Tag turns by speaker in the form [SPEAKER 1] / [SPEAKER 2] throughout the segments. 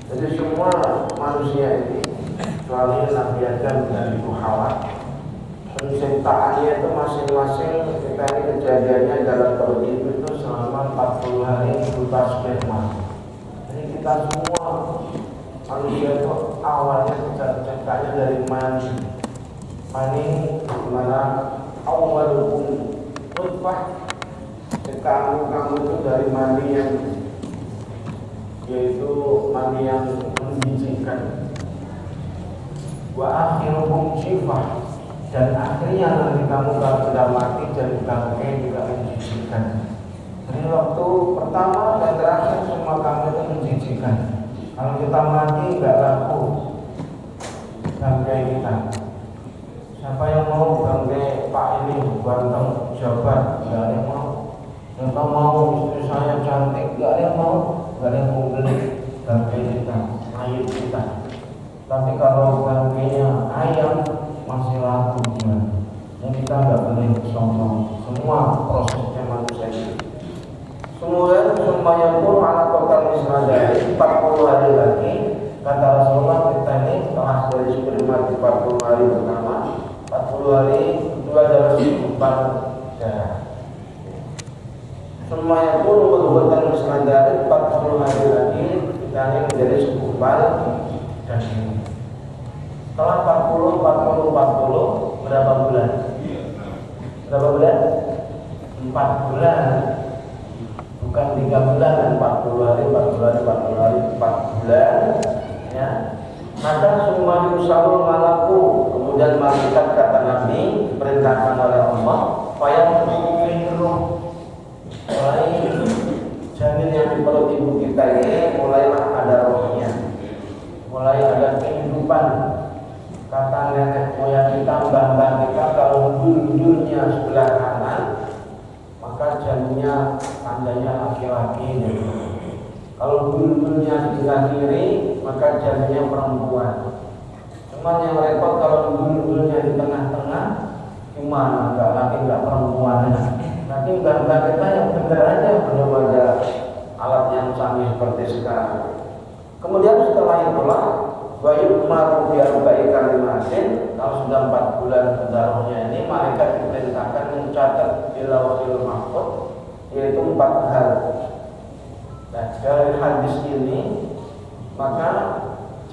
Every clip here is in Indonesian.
[SPEAKER 1] Jadi semua manusia ini kecuali Nabi Adam dan Ibu Hawa, penciptaannya itu masing-masing kita ini kejadiannya dalam perut ibu itu selama 40 hari berupa sperma. Jadi kita semua manusia itu awalnya ciptaannya dari mani. Mani dimana awwalukum nutfah, kamu itu dari mani yang yaitu mani yang menjijikkan. Wa akhirukum shifah, dan akhirnya nanti kamu kalau sudah mati jadi bangkai juga menjijikkan. Jadi waktu pertama dan terakhir semua kamu itu menjijikkan. Kalau kita mati nggak laku bangkai kita. Siapa yang mau bangkai Pak ini ganteng jabat? Nggak ada yang mau. Yang mau istri saya cantik? Nggak ada yang mau. Nggak ada yang mau beli bangkai kita, mayat kita. Tapi kalau bangkainya ayam masih laku gimana? Yang kita nggak boleh sombong. Semua prosesnya manusia ini. Semuanya pun anak total misalnya 40 hari lagi. Kata Rasulullah, kita ini telah dari sperma 40 hari pertama, 40 hari kedua adalah segumpal darah. Semuanya pun berhubungan misalnya 40 hari lagi kita ini menjadi segumpal daging. Setelah 40 berapa bulan? Berapa bulan? 4 bulan. Bukan 3 bulan, 40 hari, 4 bulan, ya. Maka semua diusahakan malaku, kemudian malaikat kata Nabi perintahkan oleh Allah, fayam ruh, mulai janin yang di perut ibu kita ini mulailah ada rohnya, mulai ada kehidupan. Kata nenek moyang kita, mbah-mbah kita, kalau dul-dulnya sebelah kanan, maka janinnya tandanya laki-laki. Kalau dul-dulnya sebelah kiri, maka janinnya perempuan. Cuman yang repot kalau dul-dulnya di tengah-tengah, gimana? Enggak laki, enggak perempuan. Nanti mbah-mbah kita yang benar aja, belum ada alat yang canggih seperti sekarang. Kemudian setelah itulah baik maru biar baik kalimatin, kalau sudah 4 bulan darahnya ini malaikat diperintahkan mencatat di lauhil mahfuz, yaitu 4 hal. Nah, dari hadis ini maka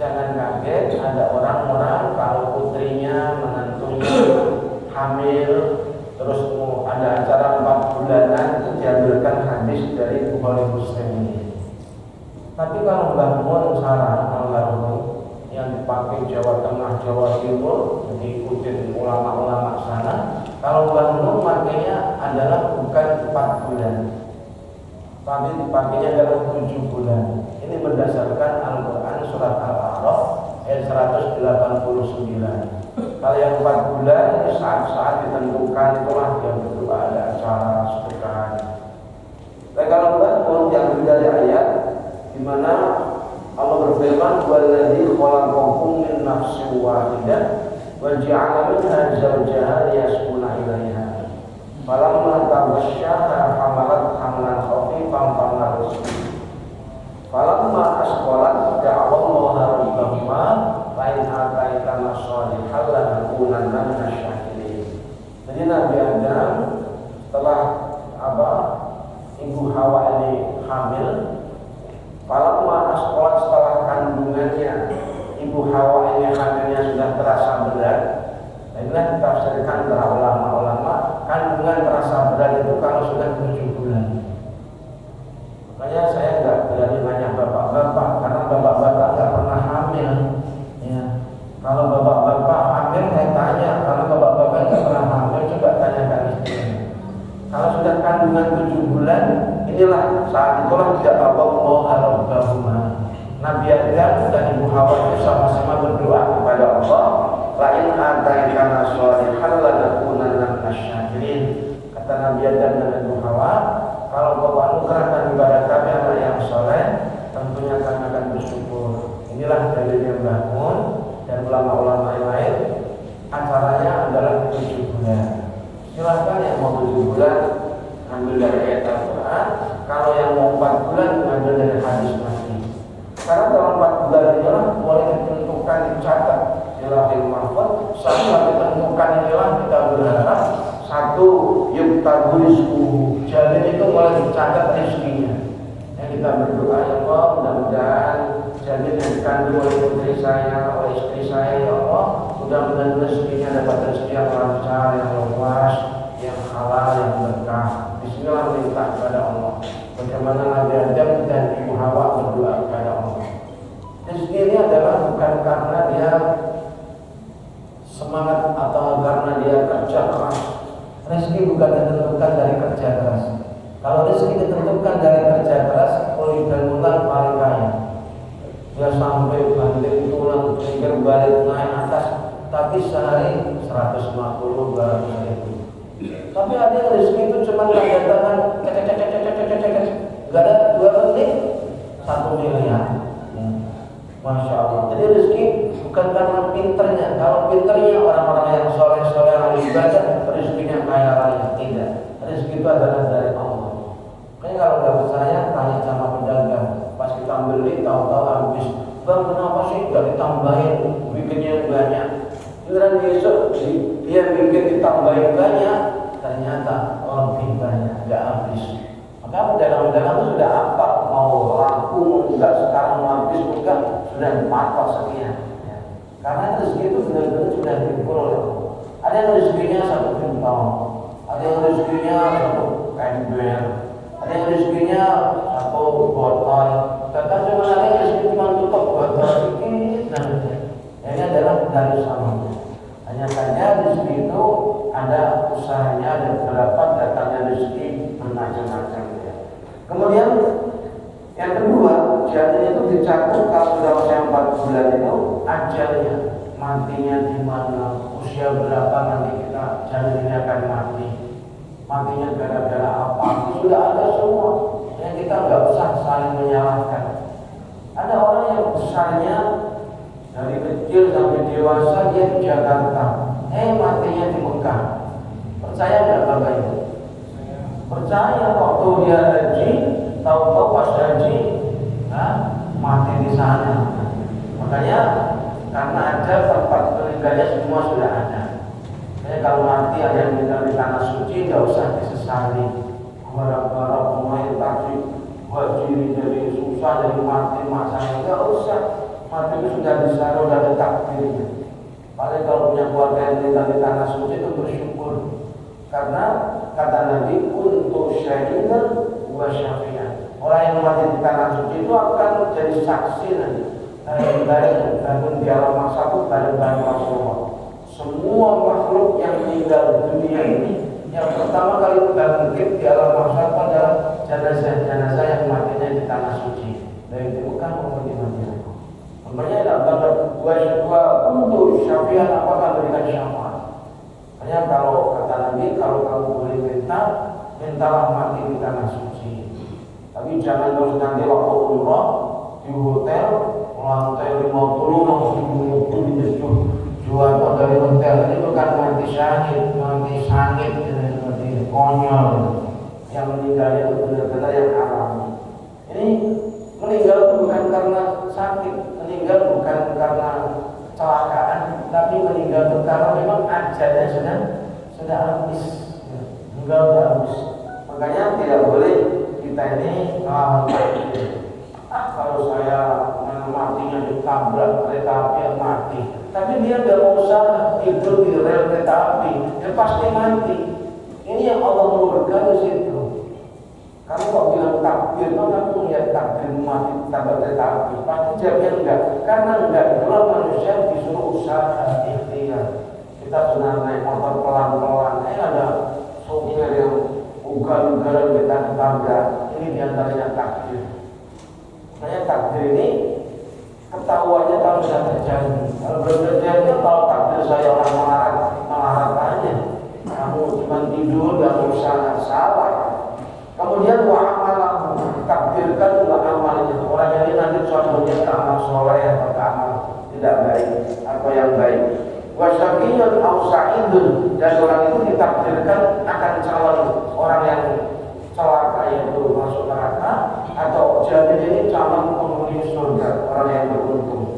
[SPEAKER 1] jangan kaget ada orang-orang kalau putrinya menantunya hamil terus mau ada acara 4 bulanan itu diambilkan hadis dari Bukhari Muslim ini. Tapi kalau bangun saran, kalau bangun yang dipakai Jawa Tengah, Jawa Timur, diikutin ulama-ulama sana. Kalau bangun makanya adalah bukan 4 bulan, tapi dipakainya adalah 7 bulan. Ini berdasarkan Al-Quran surat Al-A'raf ayat 189. Kalau yang 4 bulan saat-saat ditentukan itulah yang berdoa ada acara sedekah. Dan kalau bangun yang dari ayat di mana Allah berfirman, "Walladzi khalaqakum min nafsin wahidah wa ja'ala minha zawjaha liyaskuna ilaiha. Falamma taghasyaha hamalat hamlan khafifan famarrat. Falamma asqalat da'a Allaha rabbahuma la in ataitana shalihan lanakunanna minasyakirin." Jadi Nabi Adam setelah Ibu Hawa ini hamil, falamma asqalat, setelah kandungannya Ibu Hawa ini hamilnya sudah terasa berat. Inilah ditafsirkan para ulama-ulama, kandungan terasa berat itu kalau sudah 7 bulan. Makanya saya nggak berani nanya bapak-bapak, karena bapak-bapak nggak pernah hamil. Ya. Kalau bapak-bapak hamil saya tanya, kalau bapak-bapak nggak pernah hamil coba tanyakan istrinya. Kalau sudah kandungan 7 bulan, inilah saat itulah tidak Allah Rabbahuma. Nabi Adam dan Ibu Hawa itu sama-sama berdoa kepada Allah, la in ataitana shalihan lanakunanna minasyakirin. Kata Nabi Adam dan Ibu Hawa, kalau Bapak anugerahkan kepada kami anak yang saleh, tentunya kami akan bersyukur. Inilah dalilnya bangun dan ulama-ulama yang lain. Acaranya adalah 7 bulan. Silahkan yang mau 7 bulan ambil dari ayat Al-Quran. Kalau yang mau 4 bulan ambil dari hadis Nabi. Karena dalam 4 bulan inilah mulai ditentukan, dicatat di Lauhul Mahfuz. Setelah ditentukan inilah kita berharap satu yuktabu rizquhu, janin itu mulai dicatat rezekinya. Yang kita berdoa, ya Allah, mudah-mudahan janin yang dikandung oleh putri saya, oleh istri saya, ya Allah, mudah-mudahan rezekinya dapat rezeki yang lancar, yang luas, yang halal, yang berkah. Bismillah, minta kepada Allah. Bagaimana Nabi Adam dan Ibu Hawa berdoa kepada Allah. Rezeki ini adalah bukan karena dia semangat atau karena dia kerja keras. Rezeki bukan ditentukan dari kerja keras. Kalau rezeki ditentukan dari kerja keras, Khalid bin Mulan paling kaya. Dia sampai banting tulang, pinggir balik naik atas, tapi sehari 150-200 ribu. Tapi ada yang rezeki itu cuma tanda tangan, gak ada 2 menit 1 miliar. Masya Allah. Jadi rezeki bukan karena pinternya. Kalau pinternya orang-orang yang soleh-soleh yang ibadah, rezekinya kaya raya. Tidak. Rezeki itu adalah dari Allah. Makanya kalau nggak percaya, tanya sama pedagang. Pas kita beli, tahu-tahu habis. Bang, kenapa sih nggak ditambahin bikinnya banyak? Giliran besok dia bikin ditambahin banyak, ternyata lebih banyak, nggak habis. Maka pedagang-pedagang itu sudah apa? Mau laku, enggak sekarang mau habis, enggak, sudah dipatok sekian. Ya. Karena rezeki itu benar-benar sudah diukur oleh Allah. Ada yang rezekinya 1 quintal, ada yang rezekinya 1 ember, ada yang rezekinya 1 botol, bahkan cuma ada yang rezeki cuma tutup botol sedikit. Ini adalah dari samanya. Hanya saja rezeki itu ada usahanya, ada beberapa datangnya rezeki bermacam-macam. Kemudian yang kedua, janin itu dicatat kalau sudah usia 4 bulan itu ajalnya, matinya di mana, usia berapa nanti kita janin ini akan mati, matinya gara-gara apa, itu sudah ada semua. Yang kita nggak usah saling menyalahkan. Ada orang yang besarnya dari kecil sampai dewasa dia di Jakarta, matinya di Mekah. Percaya nggak Bapak Ibu? Percaya. Waktu dia haji, tahu-tahu pas haji mati di sana. Makanya karena ada tempat meninggalnya semua sudah ada. Jadi kalau mati ada yang meninggal di tanah suci, nggak usah disesali. Barang-barang pemain tadi haji jadi susah, jadi mati masanya, nggak usah. Mati itu sudah di sana, sudah ada takdirnya. Paling kalau punya keluarga yang meninggal di tanah suci itu bersyukur. Karena kata Nabi, untuk syahidan wa syafi'an. Orang yang mati di tanah suci itu akan jadi saksi nanti. Bareng di alam maksud bareng-bareng Rasulullah. Semua makhluk yang meninggal di dunia ini, yang pertama kali bangkit di alam maksud adalah jenazah-jenazah yang matinya di tanah suci. Dari itu kan maupun di Madinah. Namanya tidak banget dua untuk syafi'an apakah memberikan syafaat. Hanya kalau kata Nabi, kalau kamu boleh mintalah mati di tanah suci. Tapi jangan terus nanti waktu umrah di hotel lantai 50 jual dari hotel ini bukan mati syahid, mati sangit, mati konyol. Yang meninggalnya itu benar-benar yang alami. Ini meninggal bukan karena sakit, meninggal bukan karena kecelakaan, tapi meninggal itu karena memang ajalnya sudah habis, meninggal sudah habis. Makanya tidak boleh kita ini melawan takdir. Kalau saya matinya ditabrak kereta api mati, tapi dia nggak usah tidur di rel kereta api, dia pasti mati. Ini yang Allah mengurutkan di situ. Kamu kok bilang takdir, kamu melihat takdir mati tabrak kereta api, pasti jawabnya enggak. Karena enggak, kalau manusia disuruh usaha ikhtiar. Kita benar naik motor pelan-pelan, ada sopir yang ugal-ugalan kita ditabrak. Ini diantaranya takdir. Makanya takdir ini ketahuannya kalau sudah terjadi. Kalau belum terjadi, kalau takdir saya orang melarat aja. Kamu cuma tidur, gak usah salah. Kemudian wa'amalahu, takdirkan juga amalnya. Orang yang ini nanti contohnya amal soleh atau amal tidak baik atau yang baik. Wasyaqiyun aw sa'idun, dan orang itu ditakdirkan akan calon orang yang celaka yaitu masuk neraka, atau janin ini calon penghuni penghuni surga, orang yang beruntung.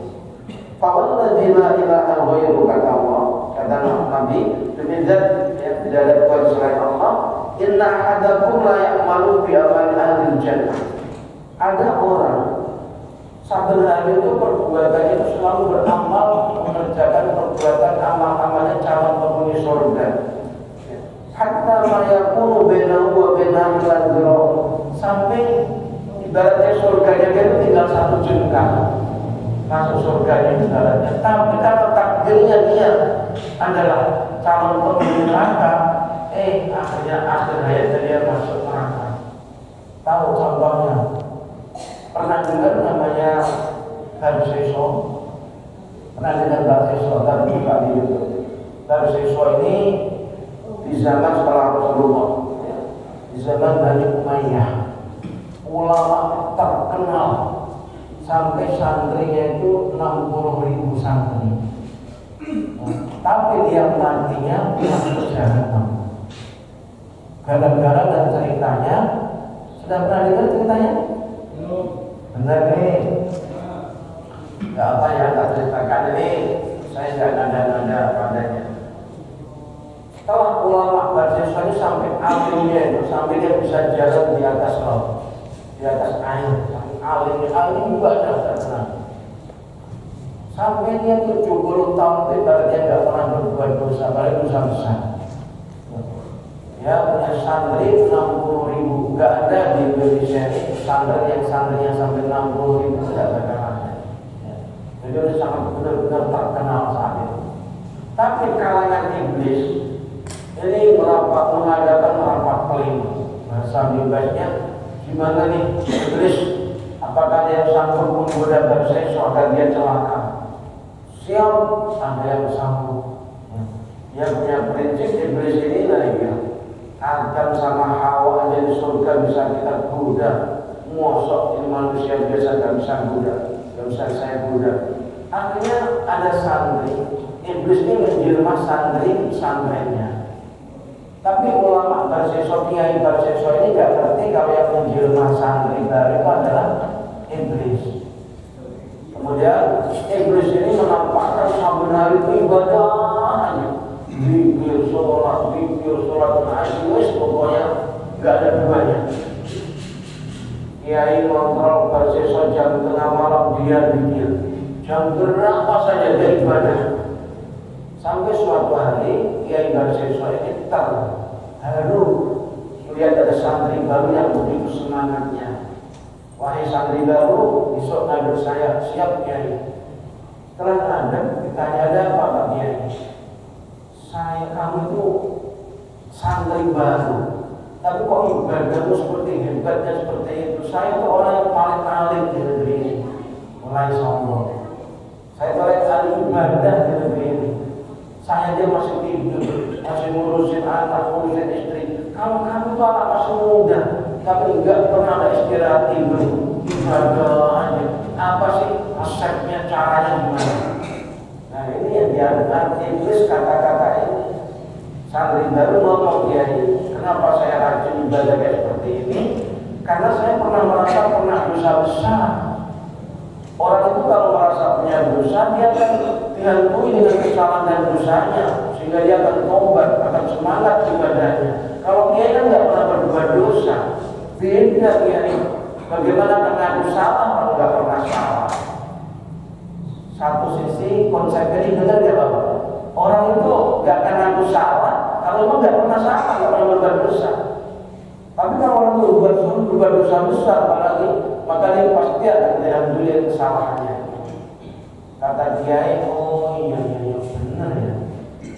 [SPEAKER 1] Fawalladzi la ilaha ghairu, kata Allah, kata Nabi, demi zat yang tidak ada Tuhan selain Allah, inna ahadakum la ya'malu bi amali ahli jannah. Ada orang saben hari itu perbuatannya itu selalu beramal mengerjakan perbuatan amal-amalnya calon penghuni surga. Hatta ma yakunu bainahu wa bainahu illa sampai ibaratnya surganya dia itu tinggal satu jengkal masuk surganya ibaratnya. Tapi kalau takdirnya dia adalah calon penghuni neraka, akhirnya akhir hayatnya dia masuk neraka. Tahu contohnya? Pernah dengar namanya Darseso? Pernah dengar Darseso? Buka di YouTube. Darseso ini di zaman setelah Rasulullah, di zaman Bani Umayyah, ulama terkenal sampai santrinya itu 60.000 santri. Tapi dia matinya masuk jahanam. Gara-gara dan ceritanya, sudah pernah dengar ceritanya? Benar nih, nggak apa yang tak ceritakan ini, saya nggak nada-nada padanya. Setelah ulama Darseso ini sampai alimnya itu, sampai dia bisa jalan di atas laut, di atas air, alim banyak terkenal. Sampai dia 70 tahun itu berarti dia nggak pernah berbuat dosa, apalagi dosa besar. Ya punya santri 60.000, nggak ada di Indonesia ini santri yang santrinya sampai 60.000 tidak terkenal. Jadi udah sangat benar-benar terkenal saat itu. Tapi kalangan iblis ini mengadakan rapat pleno. Bahasa bebasnya gimana nih iblis? Apakah dia sanggup menggoda Darseso agar dia celaka? Siap, ada yang sanggup. Dia punya prinsip iblis ini lagi. Adam sama Hawa aja di surga bisa kita goda. Mosok ini manusia biasa gak bisa goda, gak bisa saya goda. Akhirnya ada santri, iblis ini menjelma santri-santrinya. Tapi ulama Darseso, kiai Darseso ini gak ngerti kalau yang menjelma santri baru itu adalah iblis. Kemudian iblis ini menampakkan saben hari itu ibadah hanya zikir sholat wis pokoknya nggak ada duanya. Kiai kontrol Darseso jam tengah malam dia zikir, jam berapa saja dia ibadah. Sampai suatu hari Kiai Darseso ini terharu melihat ada santri baru yang begitu semangatnya. Wahai santri baru, besok ngadu saya, siap Kiai. Setelah ngadem ditanya ada apa Pak Kiai? Kamu itu santri baru, tapi kok ibadahmu seperti hebatnya seperti itu. Saya itu orang yang paling alim di negeri ini. Mulai sombong. Saya paling alim ibadah di negeri ini. Saya dia masih tidur, masih ngurusin anak, ngurusin istri. Kalau kamu tuh anak masih muda, tapi enggak pernah ada istirahat tidur, ibadah aja. Apa sih resepnya, caranya gimana? Nah ini yang dianggap iblis kata-kata ini. Santri baru ngomong Kiai, kenapa saya rajin ibadah kayak seperti ini? Karena saya pernah dosa besar. Orang itu kalau merasa punya dosa, dia akan dihantui dengan kesalahan dan dosanya, sehingga dia akan tobat, akan semangat ibadahnya. Kalau Kiai kan nggak pernah berbuat dosa, beda Kiai. Bagaimana mengaku salah kalau nggak pernah salah? Satu sisi konsep ini benar ya Bapak. Orang itu nggak akan ngaku salah kalau memang nggak pernah salah, nggak pernah berbuat dosa. Tapi kalau orang itu berbuat dosa besar, maka dia pasti akan diambil kesalahannya. Kata Kiai, oh iya benar ya.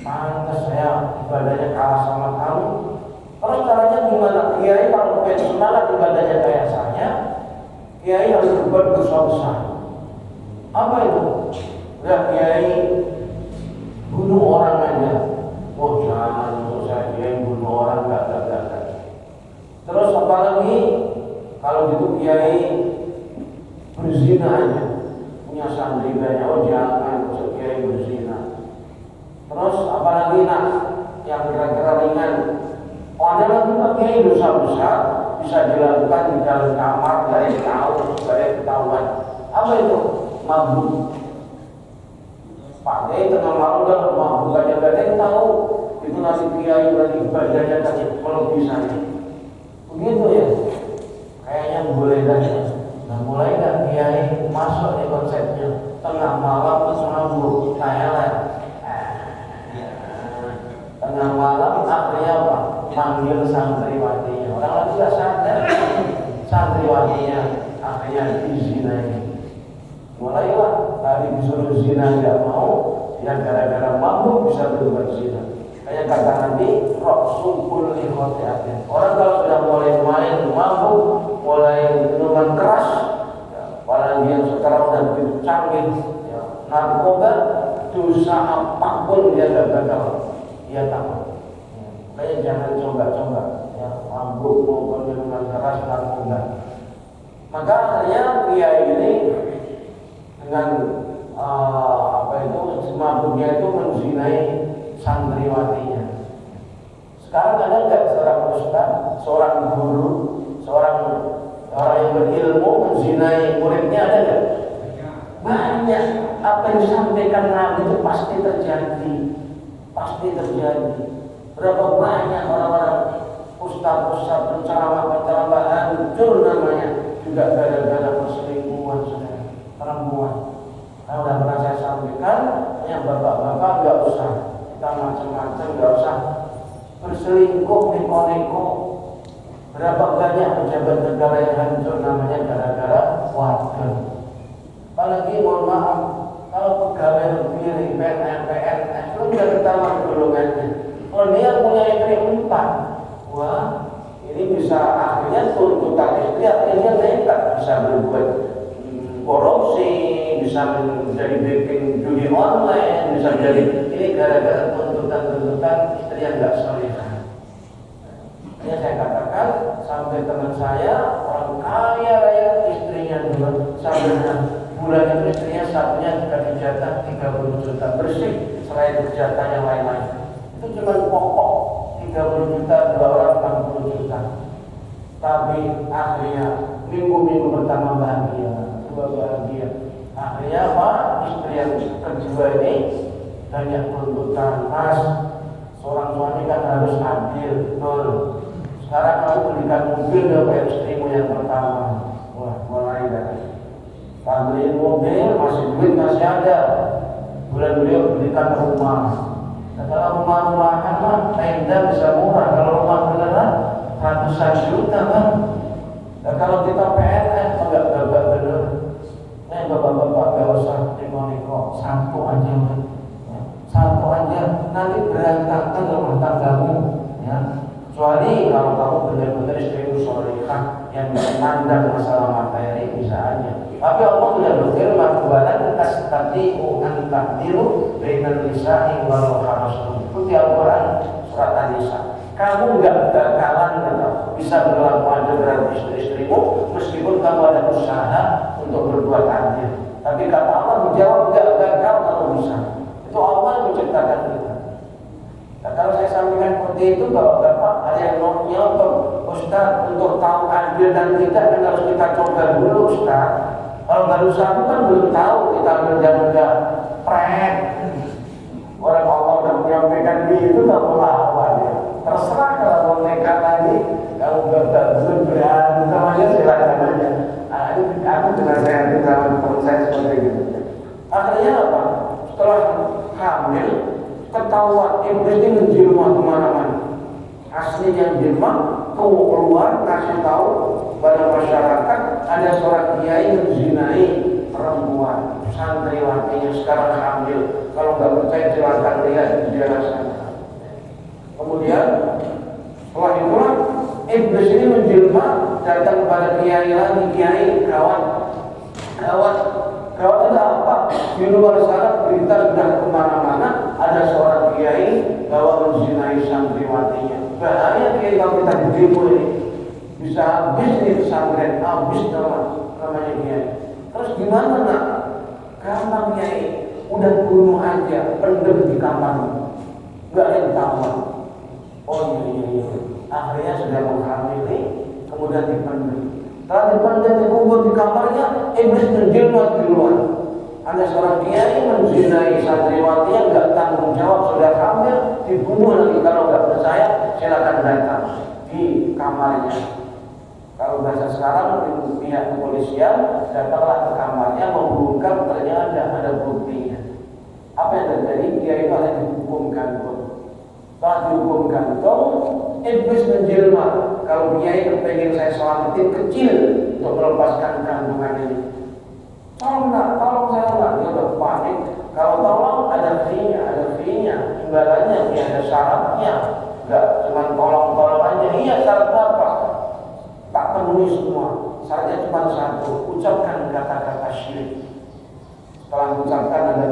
[SPEAKER 1] Pantas saya ibadahnya kalah sama kamu. Terus caranya gimana? Kiai kalau pengen semangat ibadahnya kayak saya, Kiai harus berbuat dosa besar. Apa itu? Ya Kiai bunuh orang aja. Oh jangan, saya Kiai bunuh orang enggak. Terus apa lagi? Kalau gitu Kiai berzina aja. Punya santri banyak. Oh jangan, Kiai berzina. Terus apa lagi nak? Yang kira-kira ringan. Oh ada lagi Pak Kiai dosa besar bisa dilakukan di dalam kamar dari tahu supaya ketahuan. Apa itu? Mabuk. Pak Kiai tengah malam udah mabuk, gak ada yang tahu. Itu nasib kiai berarti ibadahnya tadi melebihi saya. Begitu ya. Kayaknya boleh dah. Nah mulai kan kiai masuk di konsepnya tengah malam terus mabuk, kayak tengah malam akhirnya apa? Manggil santriwatinya. Orang lain tidak sadar. Santriwatinya akhirnya dizinai. Mulailah tadi disuruh zina nggak mau, ya gara-gara mabuk bisa berbuat zina. Kayak kata Nabi, roksukul ikhotiatin. Orang kalau sudah mulai main mabuk, mulai minuman keras, ya, apalagi yang sekarang udah begitu canggih, ya, narkoba, dosa apapun dia gak bakal, dia takut. Kayak jangan coba-coba, ya, mabuk maupun minuman keras, narkoba. Maka akhirnya kiai ini dengan mabuknya itu menzinai santriwatinya. Sekarang ada nggak seorang ustaz, seorang guru, seorang orang yang berilmu menzinai muridnya, ada nggak? Banyak. Apa yang disampaikan Nabi itu pasti terjadi, pasti terjadi. Berapa banyak orang-orang ustaz-ustaz penceramah hancur namanya juga gara-gara perselingkuhan perempuan. Kalau udah pernah saya sampaikan, yang bapak-bapak nggak usah kita macam-macam, nggak usah berselingkuh, neko-neko. Berapa banyak pejabat negara yang hancur namanya gara-gara warga. Apalagi mohon maaf, kalau pegawai negeri, PNS, itu udah ketahuan golongannya. Kalau dia punya istri 4, wah ini bisa akhirnya tuntutan istri akhirnya nekat bisa berbuat korupsi, bisa menjadi bikin judi online, bisa jadi ini gara-gara tuntutan istri yang nggak solehah. Ini saya katakan sampai teman saya orang kaya raya istrinya dua sampai bulan itu istrinya satunya dikasih jatah 30 juta bersih selain jatah yang lain-lain. Itu cuma pokok 30 juta, 2 orang 40 juta. Tapi akhirnya minggu-minggu pertama bahagia. Akhirnya apa? Istri yang kedua ini banyak tuntutan. Mas, seorang suami kan harus adil, betul. Sekarang kamu belikan mobil dong kayak istrimu yang pertama. Wah, mulai dari beliin mobil, masih duit masih ada. Bulan beliau belikan rumah. Nah, kalau rumah-rumahan mah tenda bisa murah. Kalau rumah beneran ratusan juta kan. Nah, kalau kita PNS enggak bener. Nah, bapak-bapak gak usah neko-neko, satu aja, ya. Satu aja, nanti berantakan rumah tanggamu, ya. Kecuali kalau kamu benar-benar istrimu solehah yang memandang masalah materi bisa aja. Tapi Allah sudah berfirman, "Walan tastati'u an ta'dilu bainal nisa'i walau harastum." Itu di Al-Qur'an surat An-Nisa. Kamu enggak bakalan bisa berlaku adil terhadap istri-istrimu meskipun kamu ada usaha untuk berbuat adil. Tapi kata Allah menjawab enggak gagal kamu bisa. Itu Allah yang menciptakan kita. Nah, kalau saya sampaikan seperti itu, bapak-bapak ada yang nyontok, Ustaz, untuk tahu adil dan tidak kan harus kita coba dulu, Ustaz. Kalau baru satu kan belum tahu kita kerja prank. Orang Allah sudah menyampaikan itu nggak mau lawan ya. Terserah kalau mau nekat lagi, kalau belum berani namanya silakan aja. Aku dengan saya dengan teman saya seperti itu. Akhirnya apa? Setelah hamil, ketahuan iblis ini menjelma kemana-mana. Aslinya jelma, keluar kasih tahu pada masyarakat ada seorang kiai menzinai perempuan santriwatinya sekarang hamil. Kalau nggak percaya silakan lihat di daerah sana. Kemudian setelah itulah iblis ini menjelma datang kepada kiai lagi, kiai gawat ada apa? Di luar sana berita sudah kemana-mana ada seorang kiai bahwa menzinai santriwatinya. Bahaya kiai kalau kita demo ini bisa habis nih pesantren, habis namanya kiai. Terus gimana nak? Gampang kiai, udah bunuh aja, pendem di kamar, nggak ada yang tahu. Oh iya. Akhirnya sudah menghamili, kemudian dipendem. Setelah dipandang dikubur di kamarnya, iblis menjelma di luar. Ada seorang kiai menzinai santriwati yang nggak tanggung jawab, sudah hamil, dibunuh lagi. Kalau nggak percaya, silakan datang di kamarnya. Kalau bahasa sekarang pihak kepolisian datanglah ke kamarnya membongkar, ternyata ada buktinya. Apa yang terjadi? Kiai itu hanya dihukum gantung. Setelah dihukum gantung, iblis menjelma. Kalau kiai kepengen saya selamatin kecil untuk melepaskan gantungan ini. Tolong saya enggak, dia udah panik. Kalau tolong ada fee-nya, imbalannya, ada syaratnya. Enggak cuma tolong aja. Iya, syarat apa? Tak penuhi semua. Syaratnya cuma satu, ucapkan kata-kata syirik. Setelah mengucapkan ada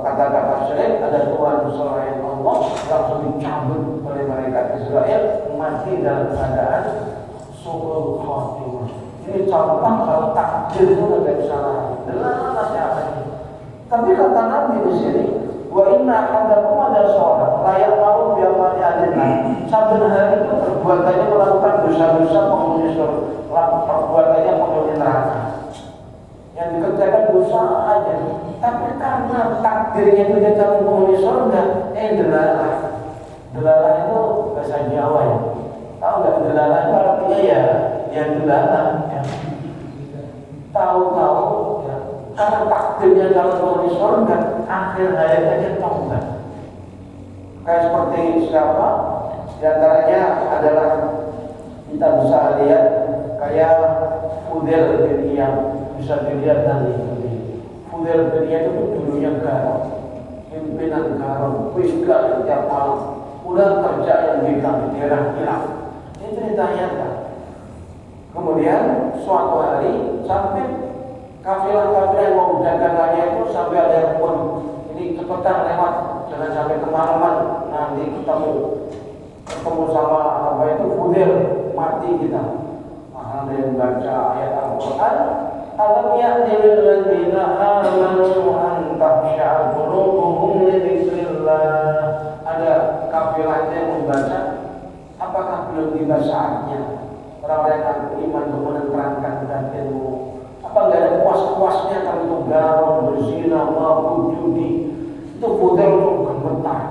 [SPEAKER 1] kata-kata syirik, ada Tuhan selain Allah, langsung dicabut oleh malaikat Israel, mati dalam keadaan su'ul khatimah. Ini contoh kalau takdir itu tidak salah. Jelas apa ini? Tapi kata Nabi di sini, wa inna ahadakum ada seorang layak malu biamali adina. Saben hari itu perbuatannya melakukan dosa-dosa penghuni surga, perbuatannya penghuni neraka. Yang dikerjakan dosa aja. Tapi karena takdirnya itu dia calon penghuni surga, delalah itu bahasa Jawa ya. Tahu nggak delalah itu artinya ya delalah. Ya. Tahu-tahu ya, karena takdirnya calon penghuni surga, akhir hayatnya dia taubat. Kayak seperti siapa? Di antaranya adalah kita bisa lihat kayak Fudail bin Iyad, bisa dilihat nanti. Fudail bin Iyad itu dulunya garang, pimpinan garang, begal tiap malam, udah kerja yang begal di daerah Irak. Ini ceritanya. Kemudian suatu hari sampai kafilah-kafilah yang mau dagangannya itu sampai ada yang pun ini cepetan lewat, jangan sampai kemalaman, nanti ketemu sama apa itu Fudail, mati kita. Ada yang baca ayat Al-Quran, alam ya'nil ladzina amanu an takhsha'a qulubuhum li dzikrillah. Ada kafilahnya yang membaca, apakah belum tiba saatnya orang-orang yang beriman untuk menerangkan batinmu? Apa enggak ada puas-puasnya kalau itu garong, berzina, mabuk, judi? Itu Fudail itu gemetar.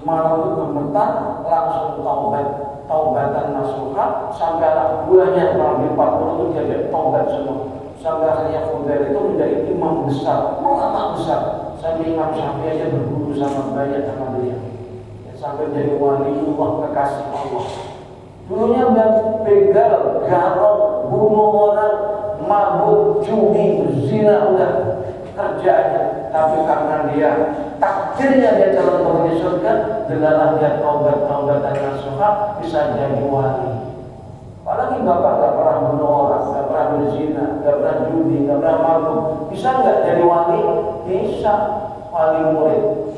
[SPEAKER 1] Malam itu gemetar, langsung taubatan nasuha, sampai anak buahnya kurang lebih 40 itu dia taubat semua. Sampai akhirnya Fudail itu menjadi imam besar, ulama besar. Sampai Imam Syafi'i aja berguru sama banyak sama beliau. Sampai jadi waliullah, kekasih Allah. Dulunya begal, garong, bunuh orang, mabuk, judi, berzina, udah kerjanya. Tapi karena dia takdirnya dia calon penghuni surga, delalah dia taubat-taubatan nasuha, bisa jadi wali. Apalagi bapak gak pernah bunuh orang, gak pernah berzina, gak pernah judi, gak pernah mabuk, bisa gak jadi wali? Bisa. Wali murid,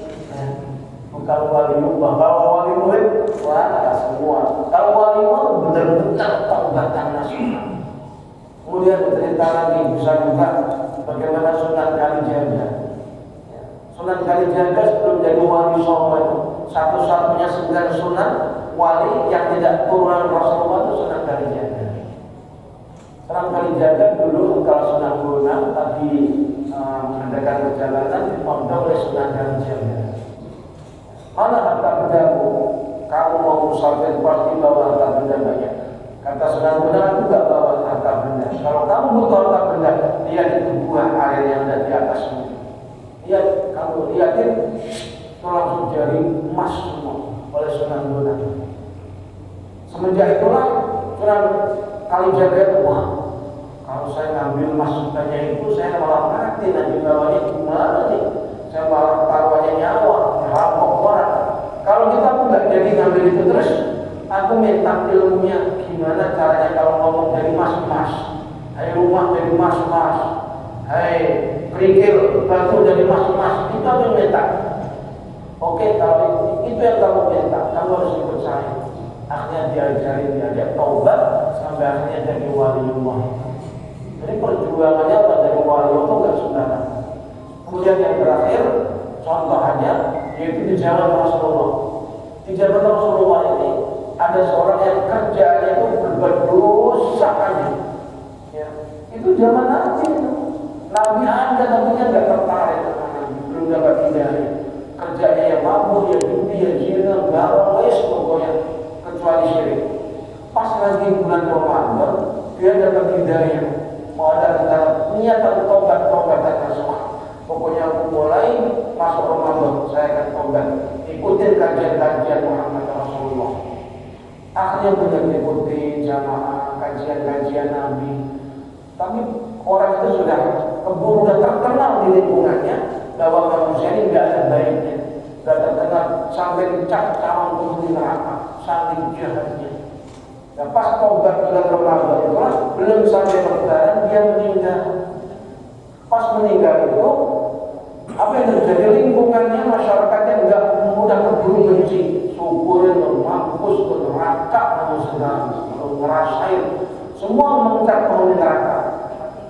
[SPEAKER 1] bukan wali ubah. Kalau wali murid, wah semua. Kalau wali murid benar-benar taubatan nasuha. Kemudian cerita lagi bisa juga bagaimana Sunan Kalijaga. Sunan Kalijaga sebelum jadi wali Songo itu satu-satunya 9 sunan wali yang tidak turunan Rasulullah itu Sunan Kalijaga. Sunan Kalijaga dulu kalau Sunan Bonang tadi mengadakan perjalanan dipondok oleh Sunan Kalijaga. Mana harta bendamu? Kamu mau musafir pasti bawa harta benda banyak. Kata Sunan Bonang, aku gak bawa harta benda. Kalau kamu butuh harta benda, lihat itu buah air yang ada di atasmu. Lihat, kamu lihatin, itu langsung jadi emas semua oleh Sunan Bonang. Semenjak itulah Sunan Kalijaga, wah, kalau saya ngambil masukannya itu, saya malah mati nanti bawahnya gimana nih? Saya malah taruhannya nyawa, rampok orang. Kalau kita pun nggak jadi ngambil itu terus, aku minta ilmunya gimana caranya kalau ngomong dari mas-mas, hai rumah dari mas-mas, hai kerikil batu dari mas-mas, itu aku minta. Oke, kalau itu yang kamu minta, kamu harus ikut saya. Akhirnya diajarin dia taubat sampai akhirnya jadi waliullah. Jadi perjuangannya apa dari waliullah itu nggak sembarangan. Kemudian yang terakhir contohnya yaitu di zaman Rasulullah. Di zaman Rasulullah ini ada seorang yang kerjanya itu berbuat dosa aja. Itu zaman Nabi itu. Nabi ada tapi dia nggak tertarik sama Nabi, belum dapat hidayah. Kerjanya yang mabuk, ya judi, ya zina, garong, wes pokoknya kecuali syirik. Pas lagi bulan Ramadan, dia dapat hidayah. Mau ada niatan tobat semua. Pokoknya aku mulai masuk Ramadan, saya akan tobat. Ikutin kajian-kajian Muhammad Rasulullah. Akhirnya benar ikuti jamaah kajian-kajian Nabi. Tapi orang itu sudah keburu, sudah terkenal di lingkungannya bahwa manusia ini nggak ada baiknya, nggak terkenal sampai dicap calon penghuni neraka, saking jahatnya. Nah, pas tobat bulan Ramadan itu belum sampai lebaran dia meninggal. Pas meninggal itu apa yang terjadi, lingkungannya, masyarakatnya nggak mudah keburu benci, syukurin, mampus, neraka, sedang ngerasain, semua mengucap penghuni neraka.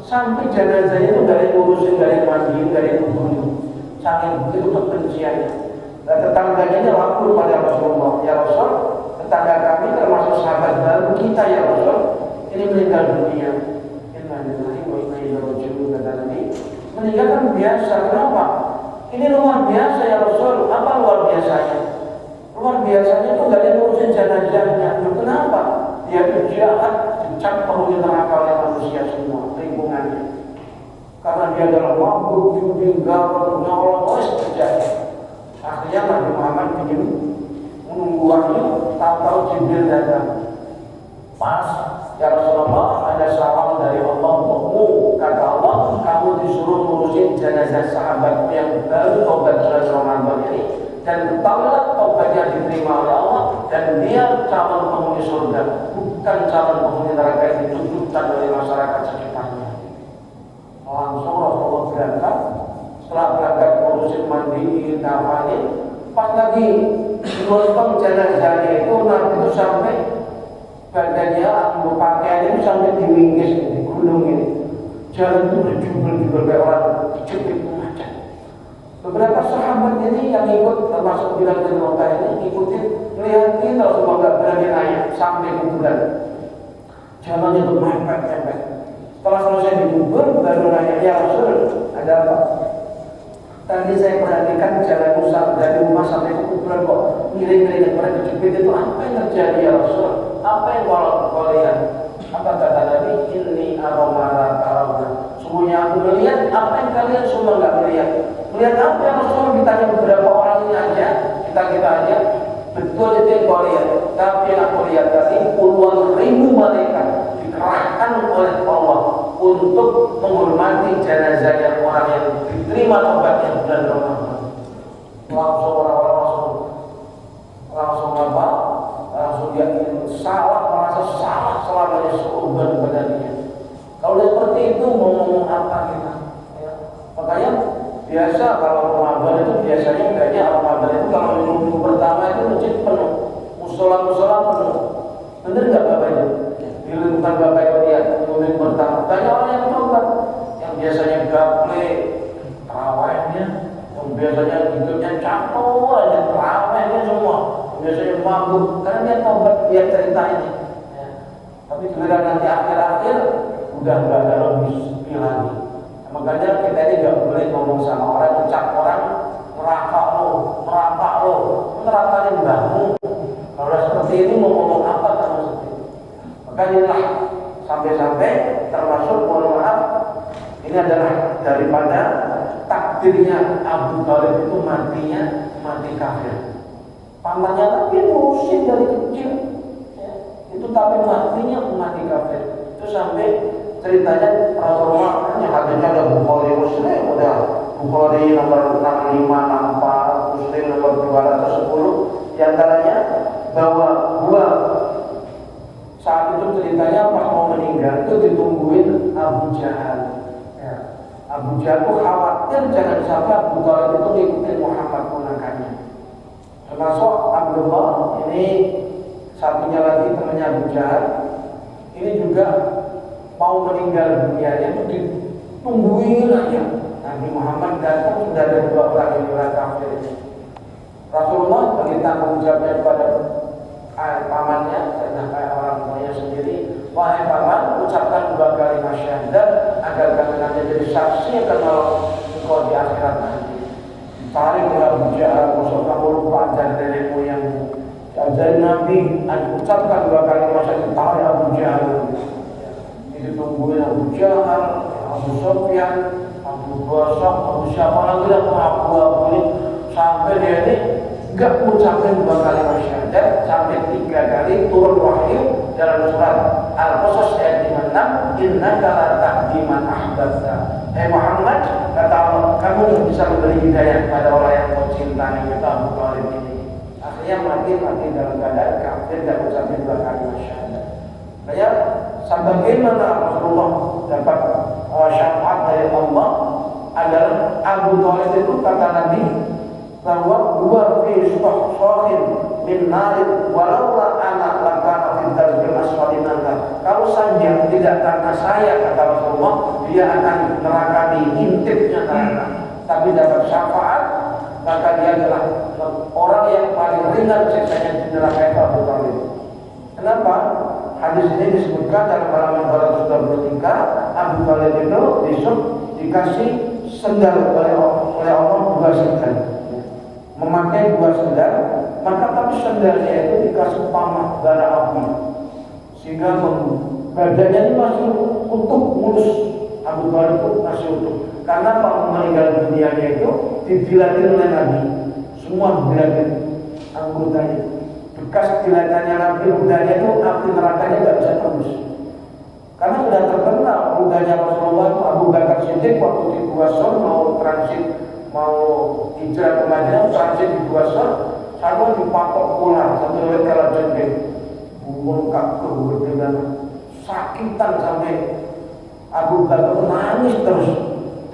[SPEAKER 1] Sampai jenazahnya itu dari urusin, dari mandiin, dari kuburin, saking begitu kebenciannya. Dan tetangganya ini lapor pada Rasulullah, ya Rasul, tetangga kami termasuk sahabat baru kita ya Rasul, ini meninggal dunia. Inna lillahi wa inna ilaihi raji'un, kata Nabi. Meninggal kan biasa, kenapa? Ini luar biasa ya Rasul. Apa luar biasanya? Luar biasanya itu dari urusin jenazahnya. Kenapa? Dia itu jahat, dicap penghuni neraka oleh manusia semua, lingkungannya. Karena dia adalah mabuk, judi, garong, nyolong, wes terjadi. Akhirnya Nabi Muhammad ingin menunggu wahyu, tahu-tahu Jibril datang. Pas, ya Rasulullah, ada salam dari Allah untukmu. Kata Allah, kamu disuruh ngurusin jenazah sahabat yang baru tobat bulan Ramadan ini. Dan ketahuilah tobatnya diterima oleh Allah, dan dia calon penghuni surga, bukan calon penghuni neraka yang ditujukan oleh masyarakat sekitarnya. Langsung Rasulullah berangkat. Setelah berangkat ngurusin mandiin, kafanin, pas lagi nonton jenazahnya itu, Nabi itu sampai badannya, pakaiannya itu sampai diwingkis di gunung ini. Jalan itu berjubel-jubel kayak orang dijepit macam. Beberapa sahabat ini yang ikut, termasuk Bilal bin Rabah ini, ikutin, ngeliatin, Rasulullah nggak berani naik sampai kuburan. Jalannya itu mepet-mepet. Setelah selesai dikubur, baru nanya, ya Rasul, ada apa? Tadi saya perhatikan jalan Musa dari rumah sampai ke kuburan kok miring-miring pada kejepit itu, apa yang terjadi ya Rasul? Apa yang kau lihat? Apa kata Nabi? Ini aromara karomna. Semuanya aku melihat, apa yang kalian semua nggak melihat? Melihat apa yang Rasul? Ditanya beberapa orang ini aja, kita aja. Betul itu yang kau lihat. Tapi yang aku lihat tadi puluhan ribu malaikat dikerahkan oleh Allah untuk menghormati jenazah orang yang diterima tobatnya bulan Ramadan. Langsung orang-orang langsung apa? Langsung dia salah, merasa salah selamanya seumur badannya. Kalau seperti itu mau ngomong apa kita? Ya. Makanya biasa kalau Ramadan itu biasanya kayaknya Ramadan itu kalau minggu pertama itu masjid penuh, musola penuh. Bener nggak Bapak itu? Di lingkungan Bapak itu lihat minggu pertama banyak orang yang tobat, yang biasanya gaple, terawihnya, yang biasanya hidupnya campur aja, terawihnya semua, biasanya mabuk, karena dia tobat, dia cerita ini. Ya. Tapi giliran nanti akhir-akhir udah nggak ada lagi lagi. Makanya kita ini nggak boleh ngomong sama orang, ucap orang neraka lo, nerakanya mbahmu. Kalau seperti ini mau ngomong apa kamu seperti itu? Makanya sampai-sampai termasuk, mohon maaf, ini adalah daripada takdirnya Abu Thalib itu matinya mati kafir. Pamannya tapi muslim dari kecil, ya. Itu tapi matinya mati kafir. Itu sampai ceritanya Rasulullah, hanya hadisnya ada Bukhari Muslim, udah Bukhari nomor 65, 64, Muslim nomor 210. Di antaranya bahwa saat itu ceritanya pas mau meninggal itu ditungguin Abu Jahal. Ya. Abu Jahal itu khawatir jangan sampai Abu Thalib itu ngikutin Muhammad ponakannya. Termasuk Abdullah, ini satunya lagi temannya Abu Jahal, ini juga mau meninggal dunia, itu ditungguin aja. Nabi Muhammad datang, sudah ada dua orang yang kafir ini. Rasulullah bagi tanggung jawabnya kepada pamannya, karena kayak orang tuanya sendiri, wahai paman, ucapkan 2 kalimat syahadat agar kami nanti jadi saksi kalau engkau di akhirat nanti. Tarik Abu Jahal, masuk kamu lupa ajar nenek moyangmu. Ajar Nabi, ucapkan 2 kalimat syahadat, tarik Abu Jahal. Itu tungguin Abu Jahal, Abu Sofyan, Abu Basok, Abu siapa lagi lah, Abu ini sampai dia ini enggak mengucapkan 2 kalimat syahadat sampai 3 kali turun wahyu dalam surat Al-Qasas ayat 56, innaka la tahdi man ahbabta. Muhammad, kata Allah, kamu bisa memberi hidayah pada orang yang kau cintai, itu Abu Thalib ini. Akhirnya mati dalam keadaan kafir, tidak mengucapkan 2 kalimat syahadat. Makanya sebagaimana Rasulullah dapat syafaat dari Allah adalah Abu Thalib itu kata Nabi bahwa dua fi sohin min narin walaula anak lakana fil darbil asfali minna. Kalau saja tidak karena saya, kata Rasulullah, dia akan neraka di intipnya neraka. Tapi dapat syafaat, maka dia adalah orang yang paling ringan siksanya di neraka itu Abu Thalib. Kenapa? Hadis ini disebutkan dalam halaman 223, Abu Thalib itu besok dikasih sendal oleh Allah 2 sendal. Memakai 2 sendal, maka tapi sendalnya itu dikasih panas bara api, sehingga badannya ini masih utuh, mulus. Abu Thalib itu masih utuh. Karena meninggal dunianya itu didilatin oleh Nabi, semua didilatin anggotanya. Bekas dilatannya Nabi, rudanya itu api nerakanya tidak bisa tembus. Karena sudah terkenal rudanya Rasulullah itu. Abu Bakar Siddiq waktu di Buasor mau transit, mau hijrah ke Madinah, transit di Buasor, sama dipatok pulang satu lewat kalah jendek, bungkak ke dengan sakitan sampai Abu Bakar menangis terus.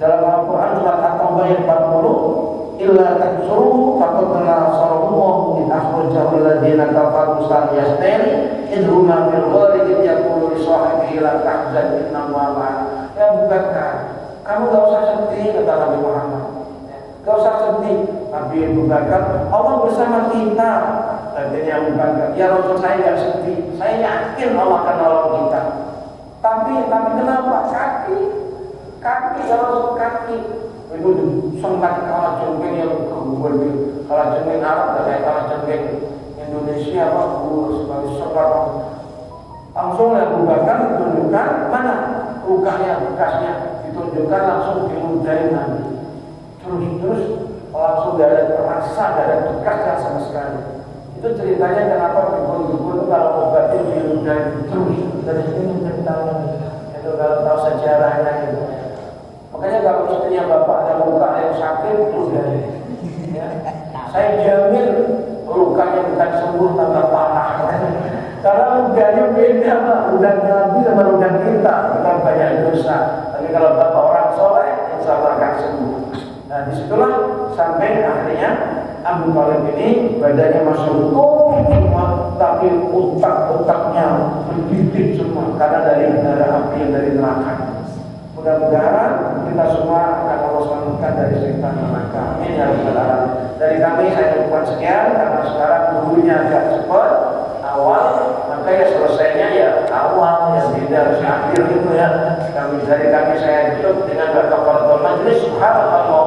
[SPEAKER 1] Dalam Al-Quran surat At-Taubah ayat 40, illa taksuru faqad nasarallahu in akhrajahu alladziina kafaru saniyastani idhuma fil ghari idh yaqulu li sahibihi la tahzan inna Allaha ma'ana. Ya Abu Bakar, kamu gak usah sedih, kata Nabi Muhammad. Gak usah sedih. Nabi Abu Bakar, Allah bersama kita. Artinya Abu Bakar, ya Rasul, saya gak sedih, saya yakin Allah akan nolong kita. Tapi kenapa? Kaki kalau kaki itu sempat kalah jengking yang keguguran di kalah jengking Arab dan kalah jengking Indonesia sebagai sempat langsung Abu Bakar ditunjukkan mana lukanya, bekasnya ditunjukkan langsung diludahin Nabi. Terus langsung gak ada terasa, gak ada bekasnya sama sekali. Itu ceritanya kenapa dikul-dikul kalau obatnya diludahin terus. Dari sini ceritanya itu kalau tahu sejarahnya itu. Makanya kalau istrinya bapak ada luka yang sakit, udah ya. Saya jamin lukanya bukan sembuh tambah parah. Karena lukanya beda, Pak. Ludah Nabi sama ludah kita banyak dosa. Tapi kalau bapak orang soleh, insya Allah akan sembuh. Nah disitulah sampai akhirnya Abu Thalib ini badannya masuk semua, tapi otak-otaknya berdidih semua karena dari darah api yang dari neraka. Mudah-mudahan kita semua akan Allah selamatkan dari setan neraka. Amin ya rabbal alamin. Dari kami saya cukupkan sekian karena sekarang dulunya agak cepat awal, maka ya selesainya ya awal, ya tidak harus akhir gitu ya. Dari kami saya tutup dengan kata-kata majelis subhanallah.